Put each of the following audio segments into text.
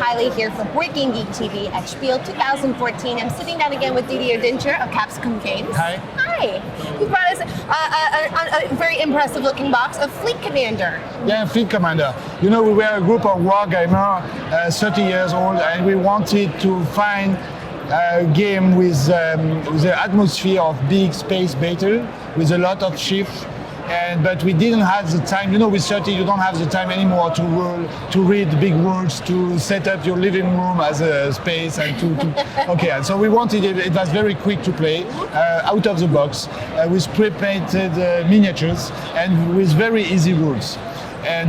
Kylie here for Breaking Geek TV at Spiel 2014. I'm sitting down again with Didier Dincher of Capsicum Games. Hi. Hi. You brought us a very impressive looking box of Fleet Commander. Yeah, Fleet Commander. You know, we were a group of war gamers, 30 years old, and we wanted to find a game with the atmosphere of big space battle, with a lot of ships. But we didn't have the time. You know, with 30, you don't have the time anymore to read big words, to set up your living room as a space, and to okay. And so we wanted it. It was very quick to play, out of the box, with pre-painted miniatures and with very easy rules.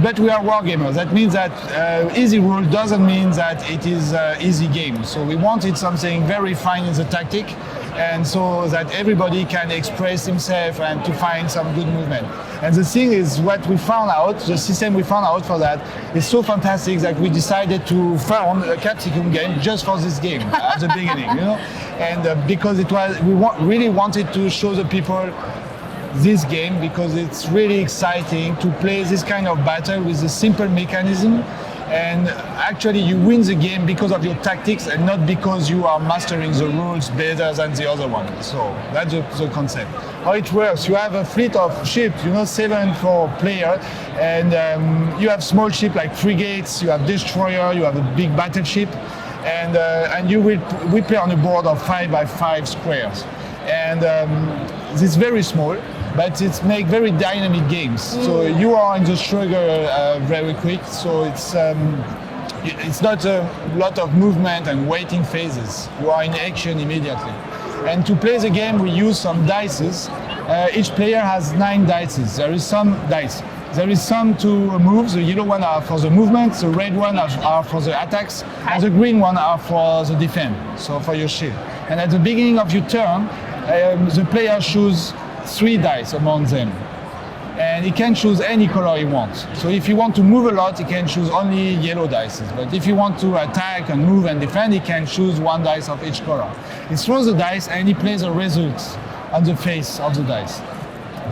But we are wargamers. That means that easy rule doesn't mean that it is easy game. So we wanted something very fine in the tactic, and so that everybody can express himself and to find some good movement. And the thing is, what we found out, the system we found out for that is so fantastic that we decided to found a Capsicum game just for this game at the beginning, you know. And because we really wanted to show the people this game, because it's really exciting to play this kind of battle with a simple mechanism, and actually you win the game because of your tactics and not because you are mastering the rules better than the other one. So that's the concept. How it works, you have a fleet of ships, you know, 7 for player, and you have small ships like frigates, you have destroyer, you have a big battleship, and we play on a board of 5 by 5 squares. And it's very small, but it's make very dynamic games. So you are in the struggle very quick. So it's not a lot of movement and waiting phases. You are in action immediately. And to play the game, we use some dices. Each player has 9 dices. There is some dice. There is some to move. The yellow one are for the movement, the red one are for the attacks, and the green one are for the defense, so for your shield. And at the beginning of your turn, the player chooses 3 dice among them. And he can choose any color he wants. So if you want to move a lot, he can choose only yellow dice. But if you want to attack and move and defend, he can choose 1 dice of each color. He throws the dice and he plays the results on the face of the dice.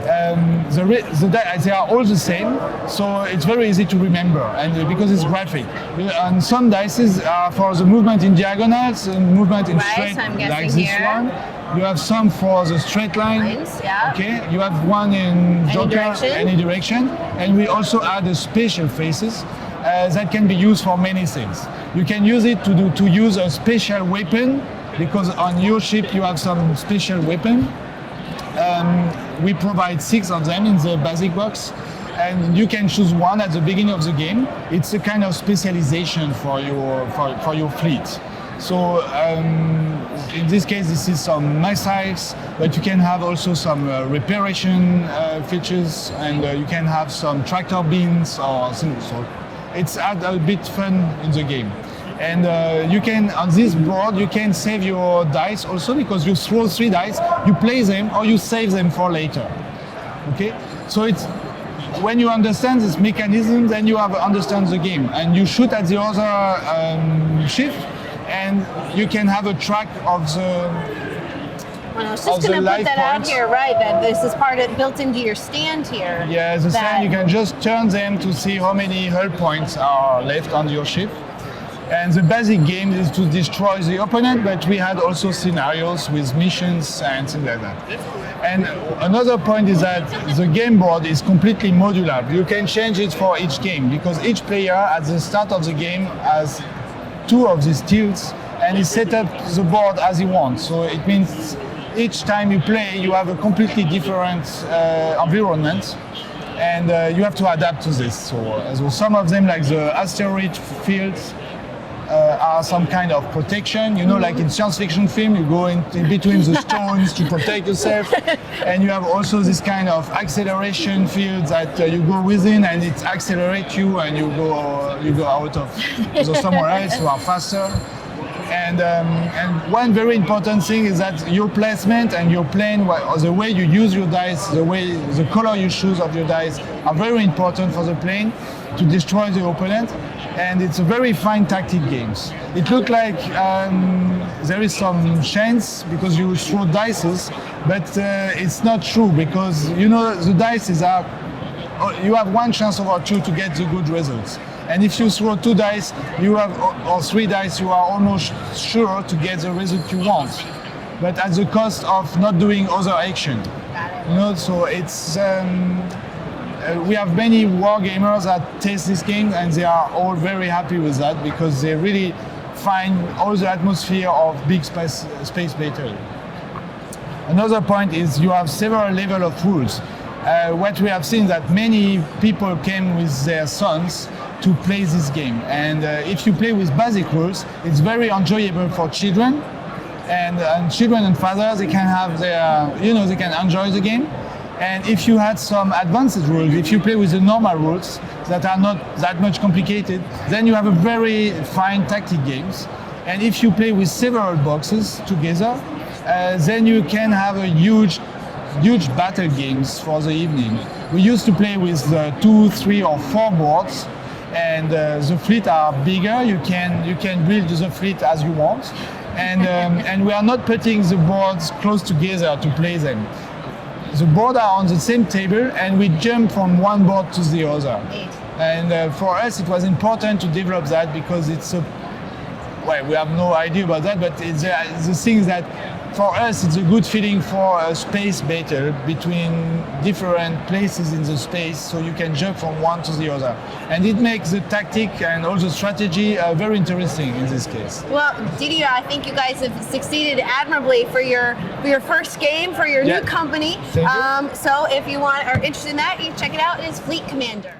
They are all the same, so it's very easy to remember, and because it's graphic. And some dices are for the movement in diagonals and movement in straight, like this one. You have some for the straight line. Lines, yeah. Okay. You have one in joker, any direction, and we also add the special faces that can be used for many things. You can use it to use a special weapon, because on your ship you have some special weapon. We provide 6 of them in the basic box, and you can choose one at the beginning of the game. It's a kind of specialization for your fleet. So in this case, this is some missiles, but you can have also some reparation features, and you can have some tractor beams or things. So it's a bit fun in the game. And you can, on this board, you can save your dice also, because you throw 3 dice, you play them or you save them for later. Okay? So it's, when you understand this mechanism, then you have understand the game, and you shoot at the other ship, and you can have a track of the. Well, I was just going to put that out here, right? That this is part of built into your stand here. Yeah, the stand, you can just turn them to see how many hull points are left on your ship. And the basic game is to destroy the opponent, but we had also scenarios with missions and things like that. And another point is that the game board is completely modular. You can change it for each game, because each player at the start of the game has 2 of these tiles, and he set up the board as he wants. So it means each time you play, you have a completely different environment, and you have to adapt to this. So some of them, like the asteroid fields, are some kind of protection, you know, like in science fiction film, you go in between the stones to protect yourself, and you have also this kind of acceleration field that you go within, and it accelerates you, and you go out of somewhere else, you are faster. And one very important thing is that your placement and your plane, the way you use your dice, the color you choose of your dice are very important for the plane to destroy the opponent. And it's a very fine tactic games. It looks like there is some chance because you throw dices, but it's not true, because you know the dices are, you have 1 chance over 2 to get the good results. And if you throw 2 dice, you have or 3 dice, you are almost sure to get the result you want, but at the cost of not doing other action. Got it. You know, so it's we have many war gamers that taste this game, and they are all very happy with that because they really find all the atmosphere of big space battle. Another point is you have several levels of rules. What we have seen that many people came with their sons to play this game, and if you play with basic rules, it's very enjoyable for children, and children and fathers, they can have their, they can enjoy the game. And if you had some advanced rules, if you play with the normal rules that are not that much complicated, then you have a very fine tactic games. And if you play with several boxes together, then you can have a huge battle games for the evening. We used to play with 2, 3, or 4 boards, and the fleet are bigger. You can build the fleet as you want, and we are not putting the boards close together to play them. The boards are on the same table, and we jump from one board to the other. And for us, it was important to develop that because it's we have no idea about that, but it's the thing that for us, it's a good feeling for a space battle between different places in the space, so you can jump from one to the other. And it makes the tactic and also strategy very interesting in this case. Well, Didier, I think you guys have succeeded admirably for your first game, for your new company. Thank you. So if you are interested in that, you check it out. It is Fleet Commander.